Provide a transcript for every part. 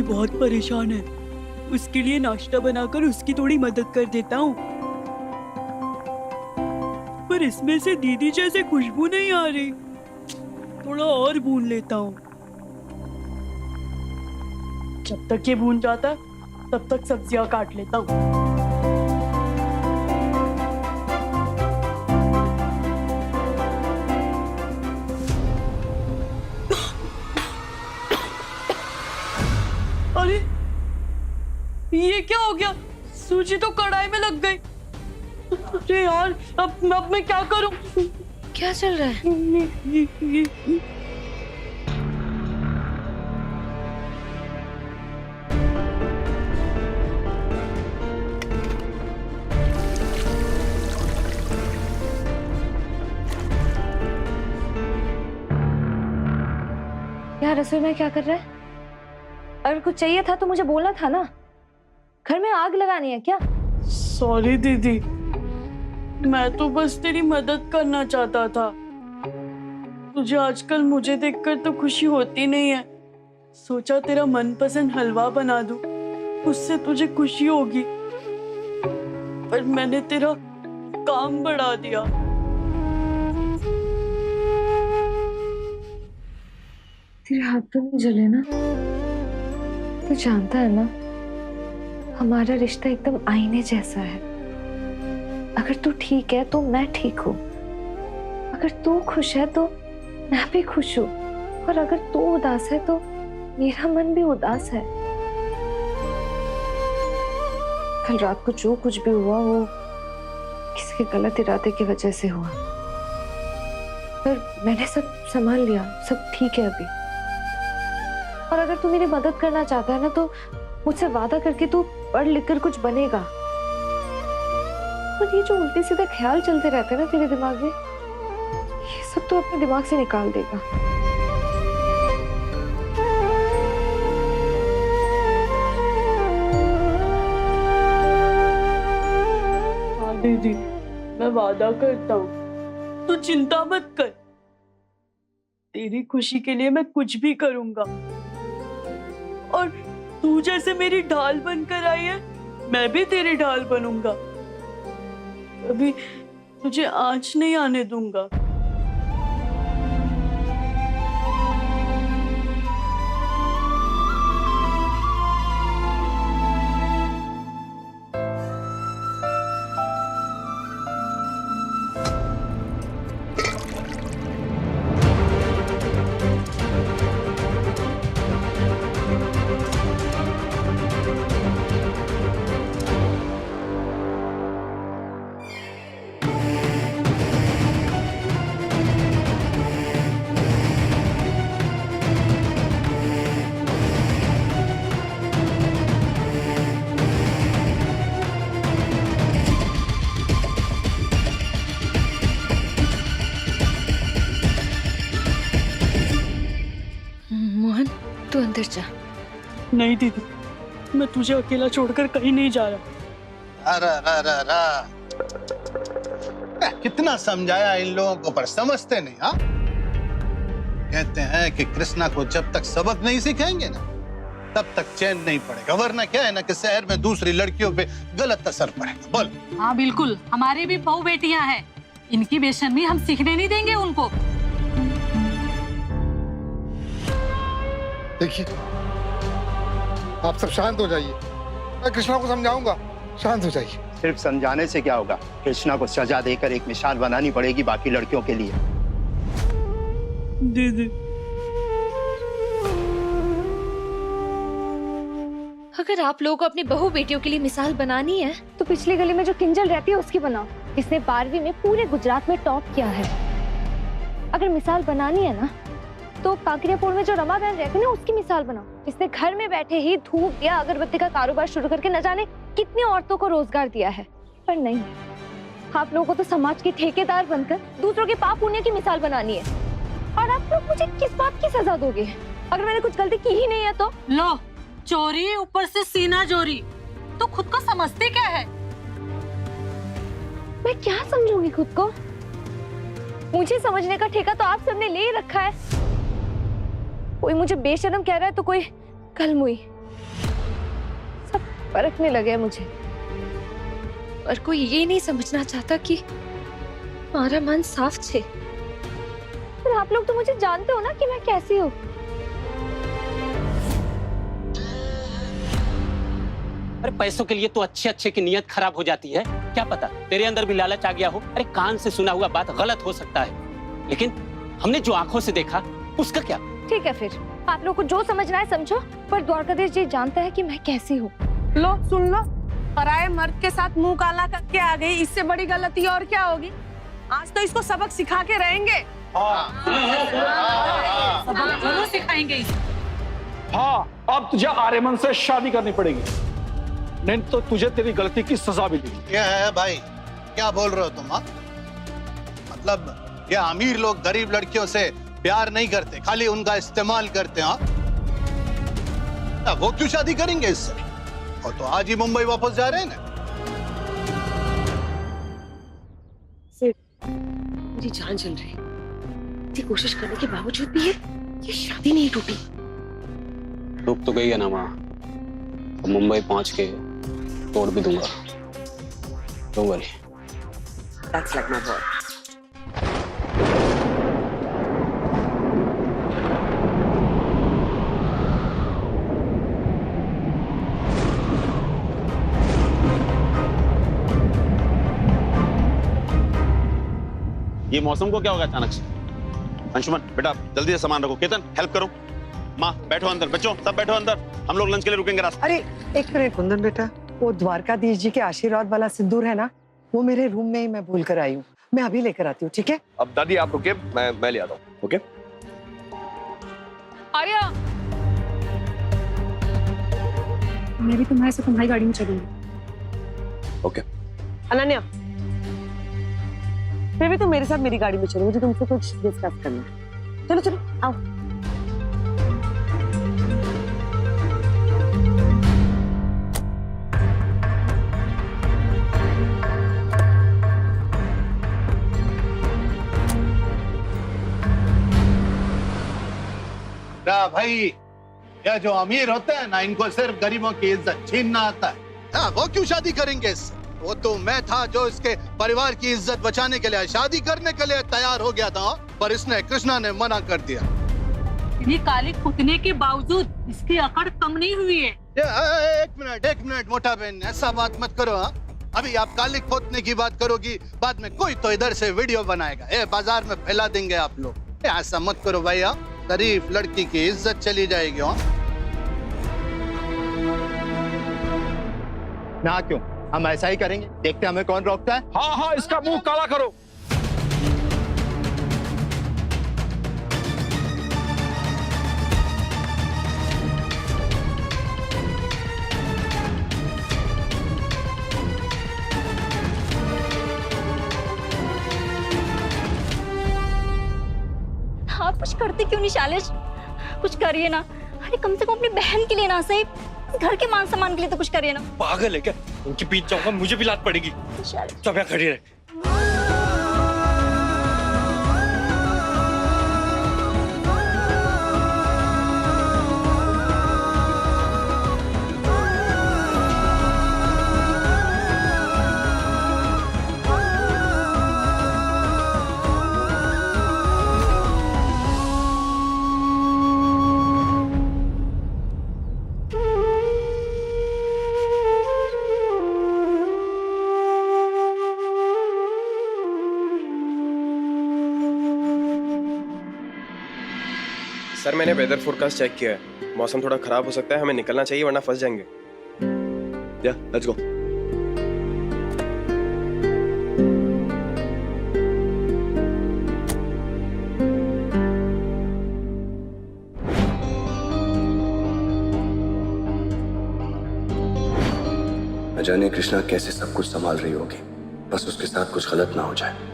बहुत परेशान है, उसके लिए नाश्ता बनाकर उसकी थोड़ी मदद कर देता हूँ। पर इसमें से दीदी जैसे खुशबू नहीं आ रही, थोड़ा और भून लेता हूँ। जब तक ये भून जाता है तब तक सब्जियां काट लेता हूँ। अरे ये क्या हो गया? सूजी तो कढ़ाई में लग गई। अरे यार, अब मैं क्या करूं? क्या चल रहा है? यार रसोई में क्या कर रहा है? अगर कुछ चाहिए था तो मुझे बोलना था ना। घर में आग लगानी है क्या? सॉरी दीदी, मैं तो बस तेरी मदद करना चाहता था। तुझे आजकल मुझे देखकर तो खुशी होती नहीं है, सोचा तेरा मनपसंद हलवा बना दूं, उससे तुझे खुशी होगी। पर मैंने तेरा काम बढ़ा दिया। तेरे हाथ तो नहीं जले ना? तू जानता है ना, हमारा रिश्ता एकदम आईने जैसा है। अगर तू ठीक है तो मैं ठीक हूँ, अगर तू खुश है तो मैं भी खुश हूँ, और अगर तू उदास है तो मेरा मन भी उदास है। कल रात को जो कुछ भी हुआ वो किसी के गलत इरादे की वजह से हुआ, पर मैंने सब संभाल लिया, सब ठीक है अभी। और अगर तू मेरी मदद करना चाहता है ना तो मुझसे वादा करके तू पढ़ लिख कर कुछ बनेगा। और ये जो उल्टे सीधे ख्याल चलते रहते हैं ना तेरे दिमाग में, ये सब तो अपने दिमाग से निकाल देगा। हाँ दीदी, मैं वादा करता हूँ, तू चिंता मत कर। तेरी खुशी के लिए मैं कुछ भी करूंगा। और तू जैसे मेरी ढाल बनकर आई है, मैं भी तेरी ढाल बनूंगा। कभी तुझे आंच नहीं आने दूंगा। मोहन, तू अंदर जा। नहीं दीदी, मैं तुझे अकेला छोड़कर कहीं नहीं जा रहा। अरे अरे अरे, कितना समझाया इन लोगों को पर समझते नहीं। हाँ, कहते हैं कि कृष्णा को जब तक सबक नहीं सिखाएंगे ना तब तक चैन नहीं पड़ेगा, वरना क्या है ना कि शहर में दूसरी लड़कियों पे गलत असर पड़ेगा। बोल। हाँ बिल्कुल, हमारी भी बहू बेटियां हैं, इनकी बेशर्मी हम सीखने नहीं देंगे उनको। देखिए, आप सब शांत हो जाइए, मैं कृष्णा को समझाऊंगा। शांत हो जाइए। सिर्फ समझाने से क्या होगा? कृष्णा को सजा देकर एक मिसाल बनानी पड़ेगी बाकी लड़कियों के लिए। दीदी, अगर आप लोगों को अपनी बहू बेटियों के लिए मिसाल बनानी है तो पिछली गली में जो किंजल रहती है उसकी बनाओ। इसने 12वीं में पूरे गुजरात में टॉप किया है। अगर मिसाल बनानी है ना तो काकरियापुर में जो रमा बहन रहती है ना उसकी मिसाल बनाओ। इसने घर में बैठे ही धूप दिया अगरबत्ती का कारोबार शुरू करके न जाने कितनी औरतों को रोजगार दिया है। पर नहीं, आप लोगों को तो समाज के ठेकेदार बनकर दूसरों के पाप पुण्य की मिसाल बनानी है। और आप लोग मुझे किस बात की सजा दोगे? अगर मैंने कुछ गलती की ही नहीं है तो? लो, चोरी ऊपर से सीना चोरी, तो खुद को समझते क्या है? मैं क्या समझूंगी खुद को? मुझे समझने का ठेका तो आप सबने ले रखा है। कोई मुझे बेशर्म कह रहा है तो कोई कलमुई। परखने लगे मुझे, और कोई ये नहीं समझना चाहता कि हमारा मन साफ छे। पर आप लोग तो मुझे जानते हो ना कि मैं कैसी हूँ। अरे पैसों के लिए तो अच्छे अच्छे की नीयत खराब हो जाती है। क्या पता तेरे अंदर भी लालच आ गया हो। अरे कान से सुना हुआ बात गलत हो सकता है, लेकिन हमने जो आंखों से देखा उसका क्या। ठीक है, फिर आप लोग को जो समझना है समझो, पर द्वारकाधीश जी जानता है कि मैं कैसी हूँ। लो सुन लो, पराये मर्द के साथ मुंह काला करके आ गई, इससे बड़ी गलती और क्या होगी। आज तो इसको सबक सिखा के रहेंगे। सबक जरूर सिखाएंगे इसे। हाँ, अब तुझे आर्यमन से शादी करनी पड़ेगी, नहीं तो तुझे तेरी गलती की सजा भी देगी। क्या है भाई, क्या बोल रहे हो तुम? हाँ, मतलब ये अमीर लोग गरीब लड़कियों से प्यार नहीं करते, खाली उनका इस्तेमाल करते हैं। हाँ, वो क्यों शादी करेंगे इससे? और तो आज ही मुंबई वापस जा रहे हैं ना। मेरी जान चल रही, इतनी कोशिश करने के बावजूद भी ये शादी नहीं टूटी। रुक तो गई है ना माँ, तो मुंबई पहुंच के तोड़ भी दूंगा। Don't worry. That's like my boy. ये मौसम को क्या होगा अचानक से? अंशुमन बेटा जल्दी से सामान रखो। केतन हेल्प करो। माँ बैठो अंदर, बच्चों सब बैठो अंदर, हम लोग लंच के लिए रुकेंगे रास्ते। अरे एक मिनट कुंदन बेटा, वो द्वारकाधीश जी के आशीर्वाद वाला सिंदूर है ना, वो मेरे रूम में ही मैं भूल कर आई हूँ, मैं अभी लेकर आती हूँ। ठीक है? अब दादी आप रुके, मैं ले आता हूँ। ओके? आर्या, मैं भी तुम्हारे साथ तुम्हारी गाड़ी में चलूंगी। ओके। अनन्या, फिर भी तुम मेरे साथ मेरी गाड़ी में चलो, मुझे तुमसे कुछ डिस्कस करना है। चलो चलो आओ। ना भाई, यह जो अमीर होते हैं ना, इनको सिर्फ गरीबों की इज्जत छीनना आता है। हाँ, वो क्यों शादी करेंगे इससे? वो तो मैं था जो इसके परिवार की इज्जत बचाने के लिए शादी करने के लिए तैयार हो गया था, पर इसने कृष्णा ने मना कर दिया। इतनी काली पुतने के बावजूद इसकी अकड़ कम नहीं हुई है। एक मिनट मोटा बहन, ऐसा बात मत करो। हाँ, अभी आप काली पोतने की बात करोगी, बाद में कोई तो इधर से वीडियो बनाएगा, बाजार में फैला देंगे आप लोग। ऐसा मत करो भाई, शरीफ लड़की की इज्जत चली जाएगी। ना क्यों, हम ऐसा ही करेंगे, देखते हैं हमें कौन रोकता है। हाँ हाँ, इसका मुंह काला करो। आप कुछ करते क्यों नहीं शैलेश? कुछ करिए ना। अरे कम से कम अपनी बहन के लिए ना सही, घर के मान सम्मान के लिए तो कुछ करिए ना। पागल है क्या? उनके पीछे जाऊंगा, मुझे भी लात पड़ेगी। सब यहाँ खड़ी रहे। सर मैंने वेदर फोरकास्ट चेक किया है, मौसम थोड़ा खराब हो सकता है, हमें निकलना चाहिए वरना फंस जाएंगे। या लेट्स गो। न जाने कृष्णा कैसे सब कुछ संभाल रही होगी, बस उसके साथ कुछ गलत ना हो जाए।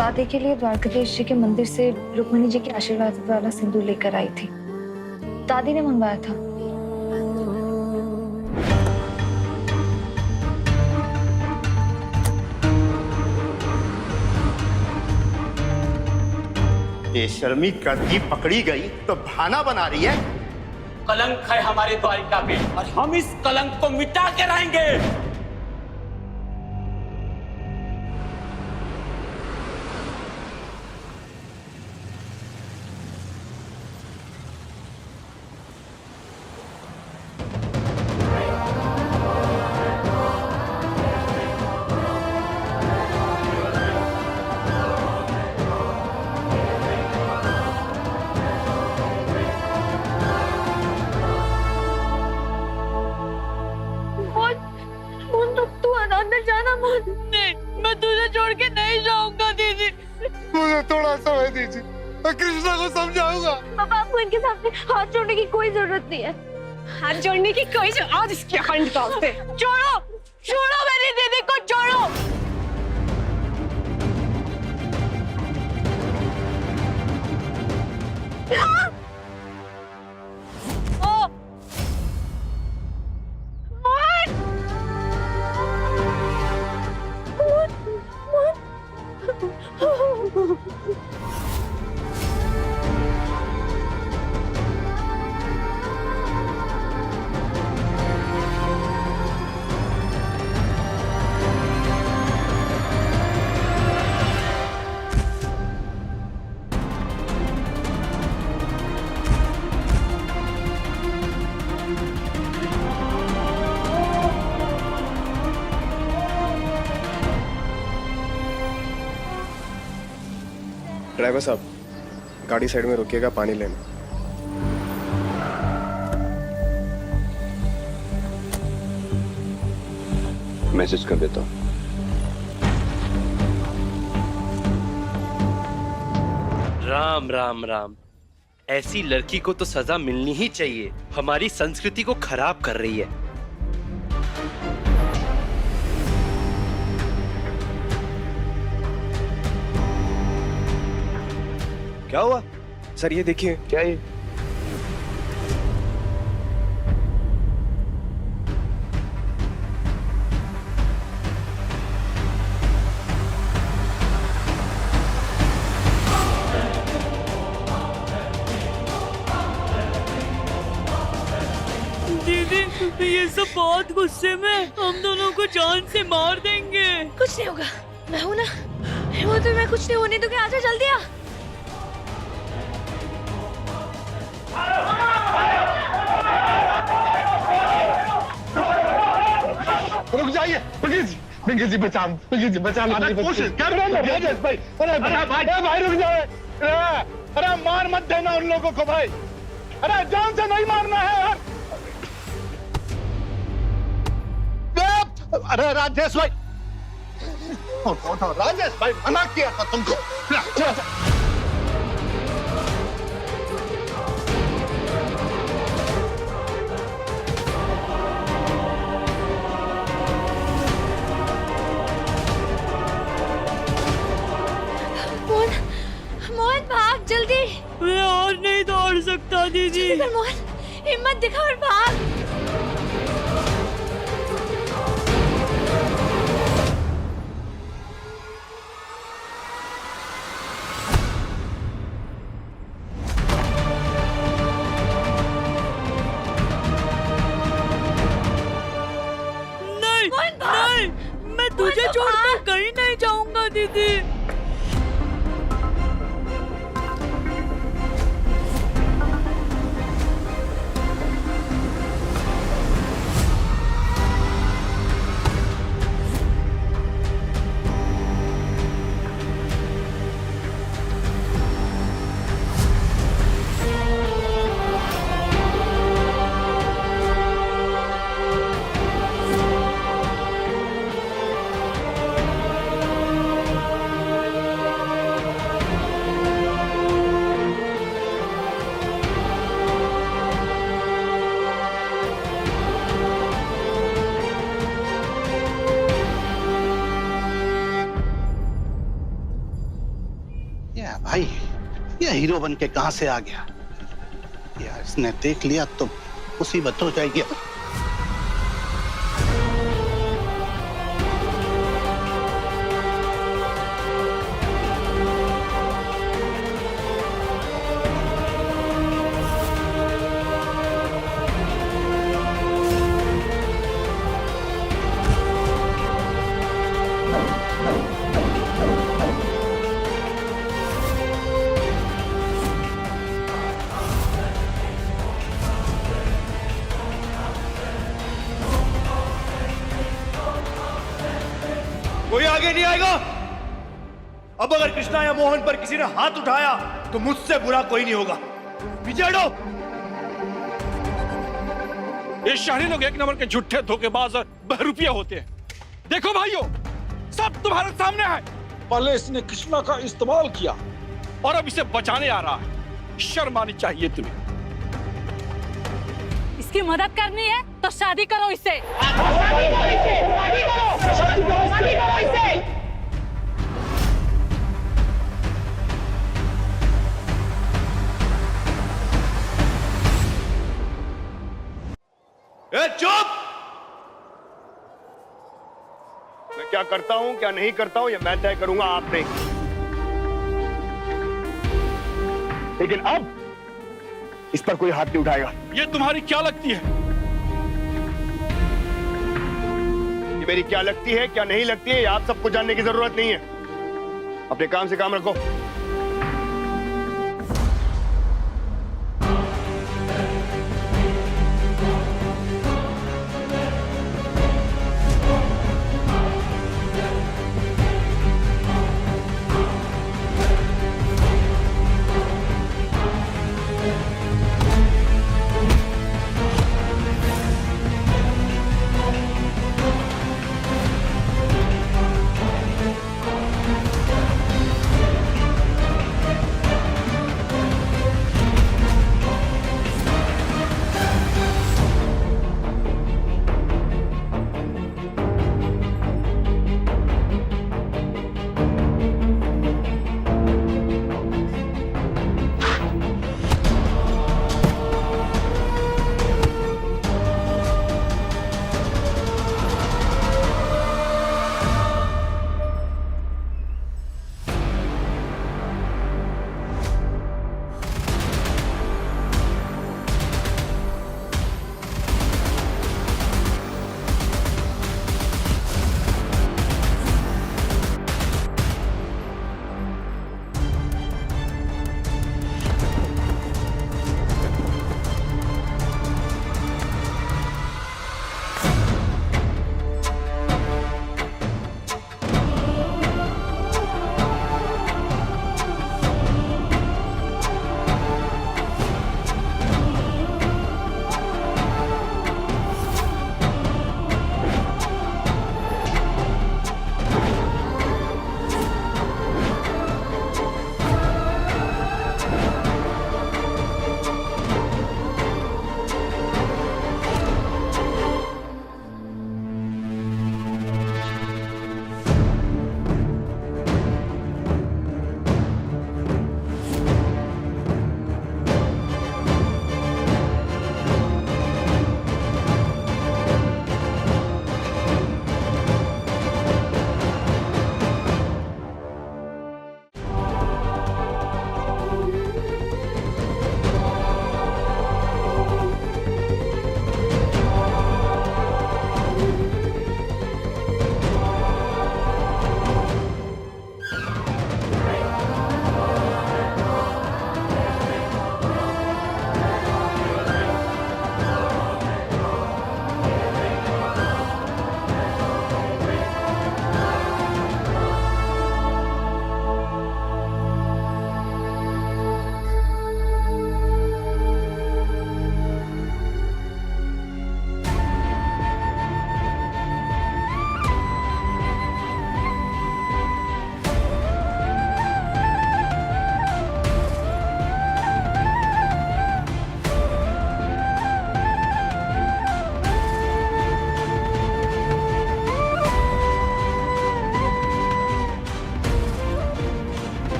दादी के लिए द्वारकाधीश जी के मंदिर से रुक्मिणी जी के आशीर्वाद वाला सिंदूर लेकर आई थी, दादी ने मंगवाया था। बेशर्मी करती पकड़ी गई तो बहाना बना रही है। कलंक है हमारे द्वारिका पे और हम इस कलंक को मिटा के रहेंगे। अंदर जाना मत। नहीं, मैं तुझे छोड़ के नहीं जाऊंगा दीदी। मुझे थोड़ा समय दीजिए, मैं कृष्णा को समझाऊंगा। पापा आपको इनके सामने हाथ जोड़ने की कोई जरूरत नहीं है। हाथ जोड़ने की कोई आज इसकी अखंड निकालते। छोड़ो, छोड़ो मेरी दीदी को, छोड़ो। ड्राइवर साहब, गाड़ी साइड में रोकिएगा, पानी लेना। मैसेज कर देता हूँ। राम राम राम, ऐसी लड़की को तो सजा मिलनी ही चाहिए, हमारी संस्कृति को खराब कर रही है। क्या हुआ सर? ये देखिए। क्या ये? दीदी, ये सब बहुत गुस्से में, हम दोनों को जान से मार देंगे। कुछ नहीं होगा, मैं हूं ना। वो तो मैं कुछ नहीं होने दूंगी। आजा जल्दी आ। रुक जाइए, पिंकी जी बचा कोशिश कर रहे हैं भाई। अरे भाई रुक जाए। अरे मार मत देना उन लोगों को भाई। अरे जान से नहीं मारना है यार। अरे राजेश भाई, राजेश भाई मना किया था तुमको। मोहन भाग जल्दी। मैं और नहीं दौड़ सकता दीदी। मोहन हिम्मत दिखा और भाग। नहीं, नहीं, मैं तुझे छोड़कर कहीं नहीं जाऊंगा दीदी। भाई ये हीरो बन के कहां से आ गया यार? इसने देख लिया तो मुसीबत हो जाएगी। आगे नहीं आएगा। अब अगर कृष्णा या मोहन पर किसी ने हाथ उठाया तो मुझसे बुरा कोई नहीं होगा। पीछे हटो। ये शहरी लोग एक नंबर के झूठे धोखेबाज और बहरूपिया होते हैं। देखो भाइयों, सब तुम्हारे सामने है। पहले इसने कृष्णा का इस्तेमाल किया और अब इसे बचाने आ रहा है। शर्म आनी चाहिए तुम्हें। इसकी मदद करनी है तो शादी करो इससे। ए चुप! मैं क्या करता हूं क्या नहीं करता हूं ये मैं तय करूंगा, आप नहीं। लेकिन अब इस पर कोई हाथ नहीं उठाएगा। ये तुम्हारी क्या लगती है? ये मेरी क्या लगती है क्या नहीं लगती है ये आप सबको जानने की जरूरत नहीं है। अपने काम से काम रखो।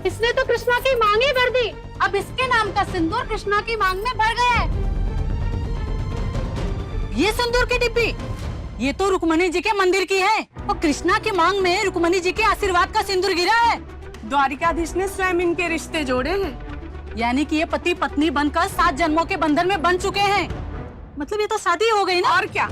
इसने तो कृष्णा की मांग ही भर दी। अब इसके नाम का सिंदूर कृष्णा की मांग में भर गया है। ये सिंदूर की डिब्बी, ये तो रुक्मणी जी के मंदिर की है और कृष्णा की मांग में रुक्मणी जी के आशीर्वाद का सिंदूर गिरा है। द्वारिकाधीश ने स्वयं इनके रिश्ते जोड़े हैं। यानी कि ये पति पत्नी बनकर 7 जन्मों के बंधन में बंध चुके हैं। मतलब ये तो शादी हो गई ना। और क्या।